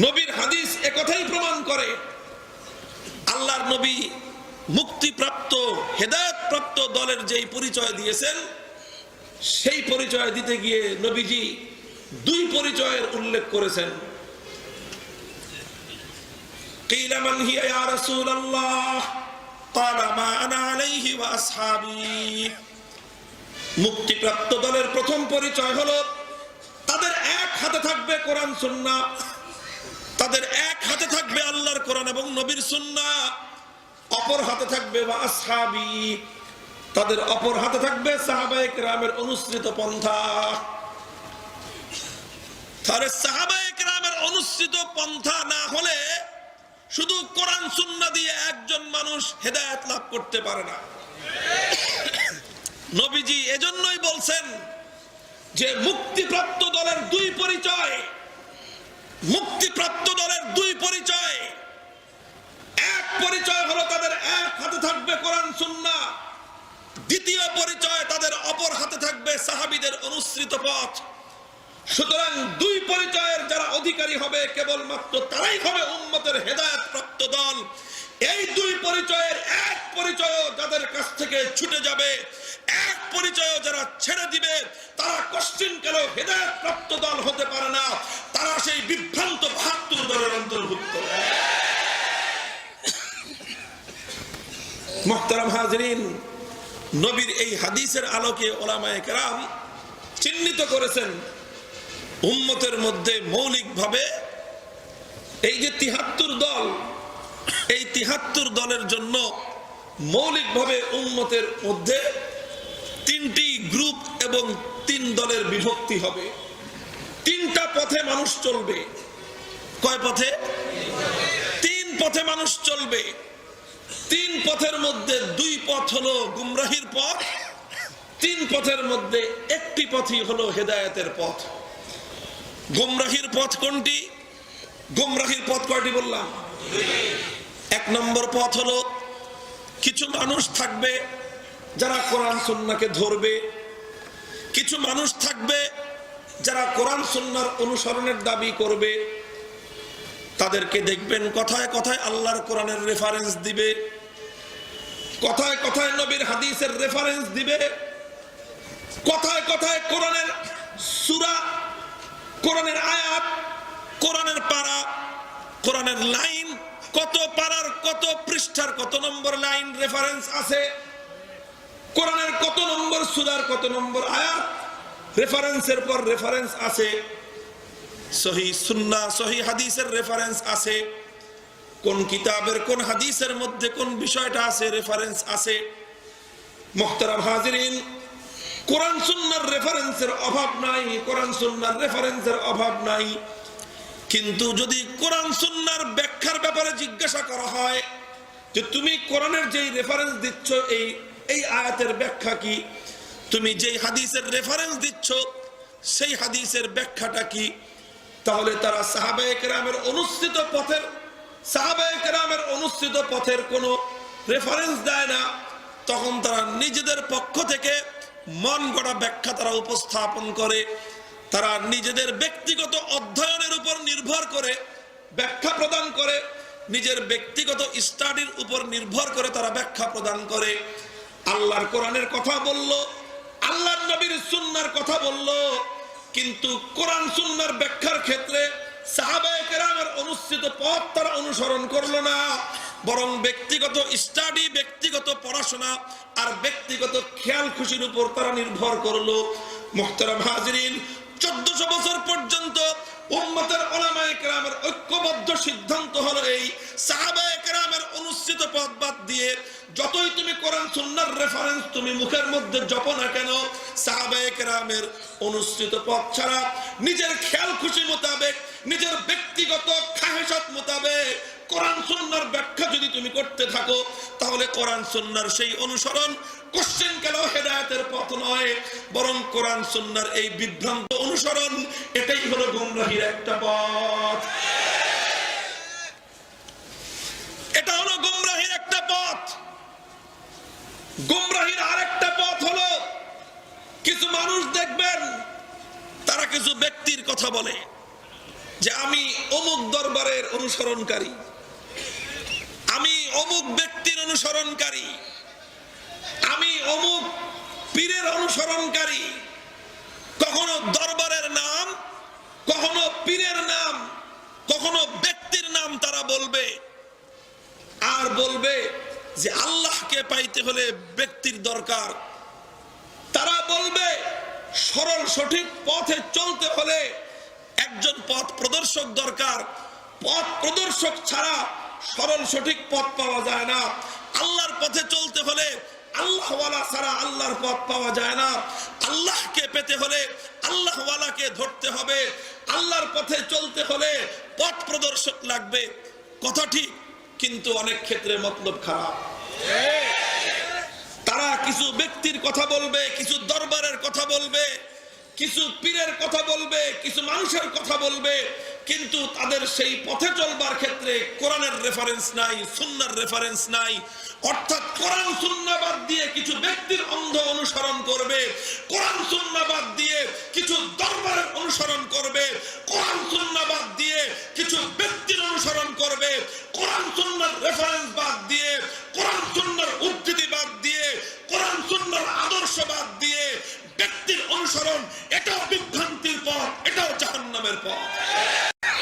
নবীর হাদিস একথাই প্রমাণ করে। আল্লাহর নবী মুক্তিপ্রাপ্ত হেদায়েতপ্রাপ্ত দলের যেই পরিচয় দিয়েছেন, সেই পরিচয় দিতে গিয়ে নবীজি দুই পরিচয়ের উল্লেখ করেছেন। কিলা মান হিয়া ইয়া রাসূলুল্লাহ ক্বালা মা আনা আলাইহি ওয়া আসহাবী। মুক্তিপ্রাপ্ত দলের প্রথম পরিচয় হলো তাদের এক হাতে থাকবে কোরআন সুন্নাহ, তাদের এক হাতে থাকবে আল্লাহর কোরআন এবং নবীর সুন্নাহ, অপর হাতে থাকবে ওয়া আসহাবী, তাদের অপর হাতে থাকবে সাহাবায়ে কেরামের অনুসৃত পন্থা। তাহলে সাহাবায়ে কেরামের অনুসৃত পন্থা না হলে শুধু কোরআন সুন্নাহ দিয়ে একজন মানুষ হেদায়েত লাভ করতে পারে না। নবীজি এজন্যই বলছেন যে মুক্তিপ্রাপ্ত দলের দুই পরিচয়, মুক্তিপ্রাপ্ত দলের দুই পরিচয়। এক পরিচয় হলো তাদের এক হাতে থাকবে কোরআন সুন্নাহ, দ্বিতীয় পরিচয় তাদের অপর হাতে থাকবে সাহাবীদের অনুসৃত পথ। সুতরাং দুই পরিচয়ের যারা অধিকারী হবে কেবলমাত্র তারাই হবে উম্মতের হেদায়েত প্রাপ্ত দল। এই দুই পরিচয়ের এক পরিচয় যাদের কাছ থেকে ছুটে যাবে, এক পরিচয় যারা ছেড়ে দিবে, তারা কোশ্চিনকালে হেদায়েত প্রাপ্ত দল হতে পারে না, তারা সেই বিভ্রান্ত ৭২ দলের অন্তর্ভুক্ত। মুহতারাম হাজিরিন, নবীর এই হাদিসের আলোকে উলামায়ে কেরাম চিহ্নিত করেছেন উম্মতের মধ্যে মৌলিকভাবে এই যে ৭৩ দল, এই ৭৩ দলের জন্য মৌলিকভাবে উম্মতের মধ্যে ৩টি গ্রুপ এবং ৩ দলের বিভক্তি হবে। ৩টা পথে মানুষ চলবে। কয় পথে? ৩ পথে মানুষ চলবে। ৩ পথের মধ্যে ২ পথ হলো গুমরাহির পথ, ৩ পথের মধ্যে একটি পথই হলো হেদায়েতের পথ। গুমরাহির পথ কোনটি? গুমরাহির পথ কয়টি বললাম? ১ নম্বর পথ হলো কিছু মানুষ থাকবে যারা কোরআন সুন্নাহকে ধরবে, কিছু মানুষ থাকবে যারা কোরআন সুন্নাহর অনুসরণের দাবি করবে। তাদেরকে দেখবেন কথায় কথায় আল্লাহর কোরআনের রেফারেন্স দিবে, কথায় কথায় নবীর হাদিসের রেফারেন্স দিবে, কথায় কথায় কোরআনের সূরা, কোরআনের আয়াত, কোরআনের পারা, কোরআনের লাইন, কত পারার কত পৃষ্ঠার কত নম্বর লাইন রেফারেন্স আছে, কোরআনের কত নম্বর সূরার কত নম্বর আয়াত রেফারেন্সের পর রেফারেন্স আছে, সহিহ সুন্নাহ সহিহ হাদিসের রেফারেন্স আছে, কোন কিতাবের কোন হাদিসের মধ্যে কোন বিষয়টা আছে রেফারেন্স আছে। মুহতারাম হাজিরিন, কোরআন সুন্নাহর রেফারেন্সের অভাব নাই, কোরআন সুন্নাহর রেফারেন্সের অভাব নাই। কিন্তু যদি কোরআন সুন্নাহর ব্যাখ্যার ব্যাপারে জিজ্ঞাসা করা হয় যে তুমি কোরআনের যেই রেফারেন্স দিচ্ছ এই আয়াতের ব্যাখ্যা কি, তুমি যেই হাদিসের রেফারেন্স দিচ্ছ সেই হাদিসের ব্যাখ্যাটা কি, তাহলে তারা সাহাবায়ে কেরামের অনুসৃত পথের, সাহাবায়ে কেরামের অনুসৃত পথের কোনো রেফারেন্স দেয় না। তখন তারা নিজেদের পক্ষ থেকে মন গড়া ব্যাখ্যা তারা উপস্থাপন করে, তারা নিজেদের ব্যক্তিগত অধ্যয়নের উপর নির্ভর করে ব্যাখ্যা প্রদান করে, নিজের ব্যক্তিগত স্টাডির উপর নির্ভর করে তারা ব্যাখ্যা প্রদান করে। আল্লাহর কোরআনের কথা বলল, আল্লাহর নবীর সুন্নাহর কথা বলল, কিন্তু কোরআন সুন্নাহর ব্যাখ্যার ক্ষেত্রে সাহাবায়ে কেরামের অনুসৃত পথ তারা অনুসরণ করলো না, বরং ব্যক্তিগত স্টাডি, ব্যক্তিগত পড়াশোনা আর ব্যক্তিগত খেয়াল খুশির উপর তারা নির্ভর করলো। মুহতারাম হাজিরিন, 1400 বছর পর্যন্ত উম্মতের উলামায়ে কেরামের ঐক্যবদ্ধ সিদ্ধান্ত হলো এই, সাহাবায়ে কেরামের অনুসৃত পথ বাদ দিয়ে যতই তুমি কোরআন সুন্নাহর রেফারেন্স তুমি মুখের মধ্যে জপো না কেন, সাহাবায়ে কেরামের অনুসৃত পথ ছাড়া নিজের খেয়াল খুশি মোতাবেক, নিজের ব্যক্তিগত খাহেশাত মোতাবেক কোরআন সুন্নাহর ব্যাখ্যা যদি তুমি করতে থাকো, তাহলে কোরআন সুন্নাহর সেই অনুসরণ কোশ্চেন কেন হেদায়েতের পথ নয়, বরং কোরআন সুন্নাহর এই বিভ্রান্ত অনুসরণ, এটাই হলো গুমরাহির একটা পথ। এটা হলো গুমরাহির একটা পথ। গুমরাহির আরেকটা পথ হলো কিছু মানুষ দেখবেন তারা কিছু ব্যক্তির কথা বলে যে আমি অমুক ধর্ম দরবারের অনুসরণকারী, আমি অমুক ব্যক্তির অনুসরণকারী, আমি অমুক পীরের অনুসরণকারী। কখনো দরবারের নাম, কখনো পীরের নাম, কখনো ব্যক্তির নাম তারা বলবে, আর বলবে যে আল্লাহকে পাইতে হলে ব্যক্তির দরকার। তারা বলবে সরল সঠিক পথে চলতে হলে একজন পথ প্রদর্শক দরকার। পথ প্রদর্শক ছাড়া সরল সঠিক পথ পাওয়া যায় না। আল্লাহর পথে চলতে হলে আল্লাহওয়ালা ছাড়া আল্লাহর পথ পাওয়া যায় না। আল্লাহকে পেতে হলে আল্লাহওয়ালাকে ধরতে হবে। আল্লাহর পথে চলতে হলে পথ প্রদর্শক লাগবে। কথা ঠিক, কিন্তু অনেক ক্ষেত্রে মতলব খারাপ। তারা কিছু ব্যক্তির কথা বলবে, কিছু দরবারের কথা বলবে, কিছু পীরের কথা বলবে, কিছু মানুষের কথা বলবে, কিন্তু তাদের সেই পথে চলবার ক্ষেত্রে কোরআনের রেফারেন্স নাই, সুন্নাহর রেফারেন্স নাই। অর্থাৎ কোরআন সুন্নাহ বাদ দিয়ে কিছু ব্যক্তির অন্ধ অনুসরণ করবে, কোরআন সুন্নাহ বাদ দিয়ে কিছু দরবারের অনুসরণ করবে, কোরআন সুন্নাহ বাদ দিয়ে কিছু ব্যক্তির অনুসরণ করবে, কোরআন সুন্নাহর রেফারেন্স বাদ দিয়ে, কোরআন সুন্নাহর উদ্ধৃতি বাদ দিয়ে, কোরআন সুন্নাহর আদর্শ বাদ দিয়ে ব্যক্তির অনুসরণ। এটাও বিভ্রান্তির পথ, এটাও জাহান্নামের পথ।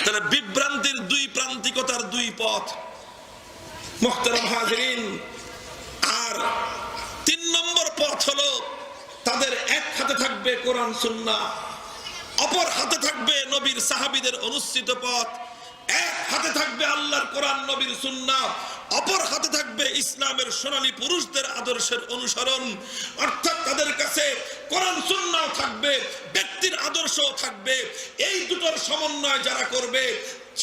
তাহলে বিভ্রান্তির দুই প্রান্তিকতার দুই পথ। মুহতারাম হাজিরিন, আর 3 নম্বর পথ হলো তাদের এক হাতে থাকবে কোরআন সুন্নাহ, অপর হাতে থাকবে নবীর সাহাবীদের অনুসৃত পথ। এক হাতে থাকবে আল্লাহর কোরআন নবীর সুন্নাহ, অপর হাতে থাকবে ইসলামের সোনালী পুরুষদের আদর্শের অনুসরণ। অর্থাৎ তাদের কাছে কোরআন সুন্নাহ থাকবে, ব্যক্তির আদর্শও থাকবে। এই দুটোর সমন্বয় যারা করবে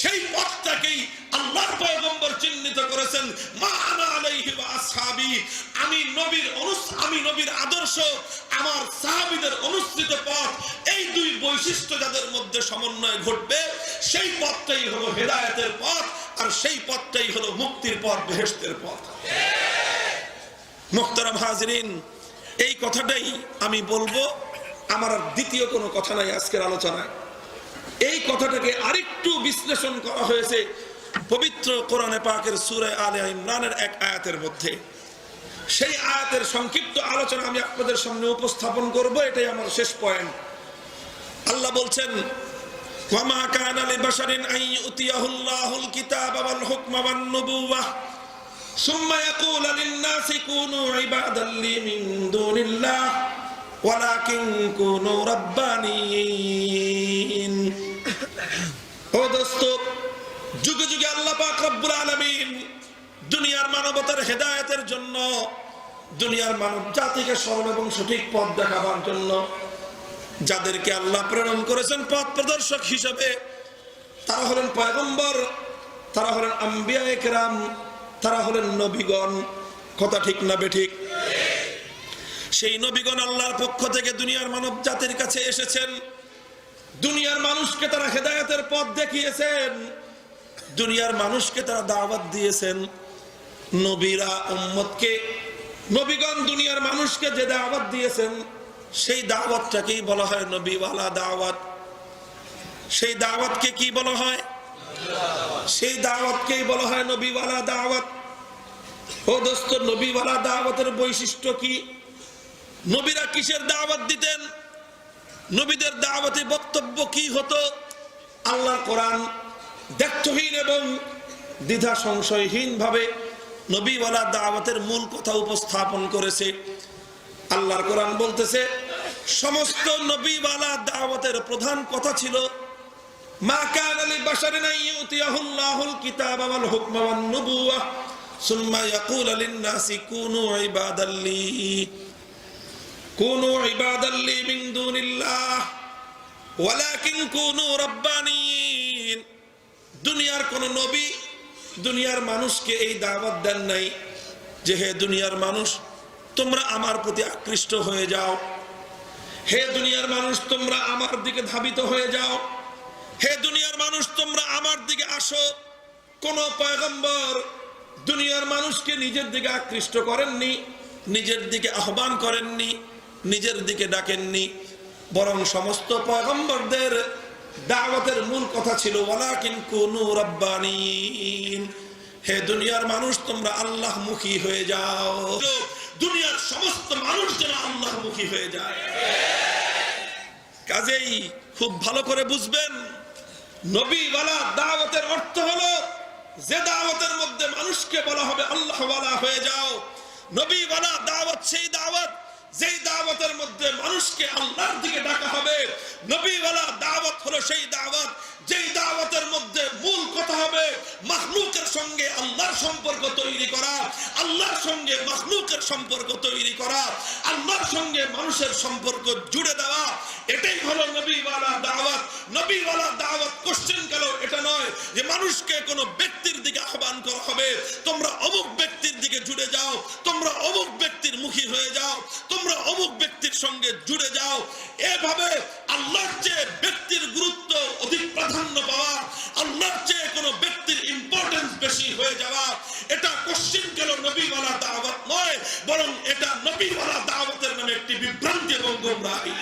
সেই পথটাকেই আল্লাহর পয়গম্বর চিহ্নিত করেছেন, মা আনা আলাইহি ওয়া আসহাবি। আমি নবীর আদর্শ, আমার সাহাবীদের অনুসৃত পথ, এই দুই বৈশিষ্ট্য যাদের মধ্যে সমন্বয় ঘটবে সেই পথটাই হলো হেদায়েতের পথ, আর সেই পথটাই হলো মুক্তির পথ, বেহেশতের পথ। মুহতারাম হাজিরিন, এই কথাটাই আমি বলবো। আমার আর দ্বিতীয় কোনো কথা নাই আজকের আলোচনায়। এই কথাটাকে আরেকটু বিশ্লেষণ করা হয়েছে পবিত্র কোরআনে পাকের সূরা আলে ইমরানের এক আয়াতের মধ্যে। সেই আয়াতের সংক্ষিপ্ত আলোচনা আমি আপনাদের সামনে উপস্থাপন করব, এটাই আমার শেষ পয়েন্ট। আল্লাহ বলছেন, ওয়ামা কানা লিবাশারিন আন ইউতিয়াহুল্লাহুল কিতাবা ওয়াল হুকমা ওয়ান নুবুওয়াহ সুম্মা ইয়াকুলু লিন-নাসি কুনু ইবাদাল লি মিন দুনিল্লাহ ওয়ালাকিন কুনু রাব্বানিয়িন। ও দোস্ত, যুগে যুগে আল্লাহ পাক রব্বুল আলামিন দুনিয়ার মানবতার হেদায়েতের জন্য, দুনিয়ার মানব জাতিকে সরল এবং সঠিক পথ দেখাবার জন্য যাদেরকে আল্লাহ প্রেরণ করেছেন পথ প্রদর্শক হিসেবে, তারা হলেন পয়গম্বর, তারা হলেন আম্বিয়ায়ে কেরাম, তারা হলেন নবীগণ। কথা ঠিক না বেঠিক? সেই নবীগণ আল্লাহর পক্ষ থেকে দুনিয়ার মানব জাতির কাছে এসেছেন। দুনিয়ার মানুষকে তারা হেদায়েতের পথ দেখিয়েছেন, দুনিয়ার মানুষকে তারা দাওয়াত দিয়েছেন। নবীরা উম্মতকে, নবীগণ দুনিয়ার মানুষকে যে দাওয়াত দিয়েছেন সেই দাওয়াতটাকেই বলা হয় নবীওয়ালা দাওয়াত। সেই দাওয়াতকে কি বলা হয়? সেই দাওয়াতকেই বলা হয় নবীওয়ালা দাওয়াত। ও দোস্ত, নবীওয়ালা দাওয়াতের বৈশিষ্ট্য কি? নবীরা কিসের দাওয়াত দিতেন? নবীদের দাওয়াতে বক্তব্য কি হতো? আল্লাহর কোরআন দ্ব্যর্থহীন এবং দ্বিধা সংশয়হীন ভাবে নবীওয়ালা দাওয়াতের মূল কথা উপস্থাপন করেছে। আল্লাহর কোরআন বলতেছে, সমস্ত নবীওয়ালা দাওয়াতের প্রধান কথা ছিল, মা কানা লিবাশারিন আন ইউতিয়াহুল্লাহুল কিতাবা ওয়াল হুকমা ওয়ান নুবুওয়াহ সুম্মা ইয়াকুলু লিন-নাসি কুনু ইবাদাল লি মিন দুনিল্লাহ ওয়ালাকিন কুনু রাব্বানিয়িন। দুনিয়ার কোন নবী দুনিয়ার মানুষকে এই দাওয়াত দেন নাই যে হে দুনিয়ার মানুষ, তোমরা আমার প্রতি আকৃষ্ট হয়ে যাও, হে দুনিয়ার মানুষ তোমরা আমার দিকে ধাবিত হয়ে যাও, হে দুনিয়ার মানুষ তোমরা আমার দিকে আসো। কোন পয়গম্বর দুনিয়ার মানুষকে নিজের দিকে আকৃষ্ট করেননি, নিজের দিকে আহ্বান করেননি, নিজের দিকে ডাকেননি, বরং সমস্ত পয়গম্বরদের দাওয়াতের মূল কথা ছিল ওয়ালাকিন কুনু রাব্বানিন, হে দুনিয়ার মানুষ তোমরা আল্লাহমুখী হয়ে যাও, দুনিয়ার সমস্ত মানুষ যেন আল্লাহমুখী হয়ে যায়। কাজেই খুব ভালো করে বুঝবেন, নবীওয়ালা দাওয়াতের অর্থ হলো যে দাওয়াতের মধ্যে মানুষকে বলা হবে আল্লাহওয়ালা হয়ে যাও। নবীওয়ালা দাওয়াত সেই দাওয়াত যেই দাওয়াতের মধ্যে মানুষকে আল্লাহর দিকে ডাকা হবে। নবীওয়ালা দাওয়াত হলো সেই দাওয়াত যেই দাওয়াতের মধ্যে মূল কথা হবে মাখলুকের সঙ্গে আল্লাহর সম্পর্ক তৈরি করা, আল্লাহর সঙ্গে মাখলুকের সম্পর্ক তৈরি করা, আল্লাহর সঙ্গে মানুষের সম্পর্ক জুড়ে দেওয়া। এটাই হলো নবীওয়ালা দাওয়াত। নবীওয়ালা দাওয়াত কোশ্চেন গেল এটা নয় যে মানুষকে কোনো ব্যক্তির দিকে আহ্বান করা হবে, তোমরা অমুক ব্যক্তির দিকে জুড়ে যাও, তোমরা অমুক ব্যক্তির মুখী হয়ে যাও, তোমরা অমুক ব্যক্তির সঙ্গে জুড়ে যাও। এভাবে আল্লাহর চেয়ে ব্যক্তির গুরুত্ব অধিক প্রাধান্য পাওয়া, আল্লাহর চেয়ে কোনো ব্যক্তির ইম্পর্টেন্স বেশি হয়ে যাওয়া, এটা কোশ্চেন গেল নবীওয়ালা দাওয়াত নয়, বরং এটা নবীওয়ালা দাওয়াতের নামে একটি বিভ্রান্তি এবং গোমরাহি।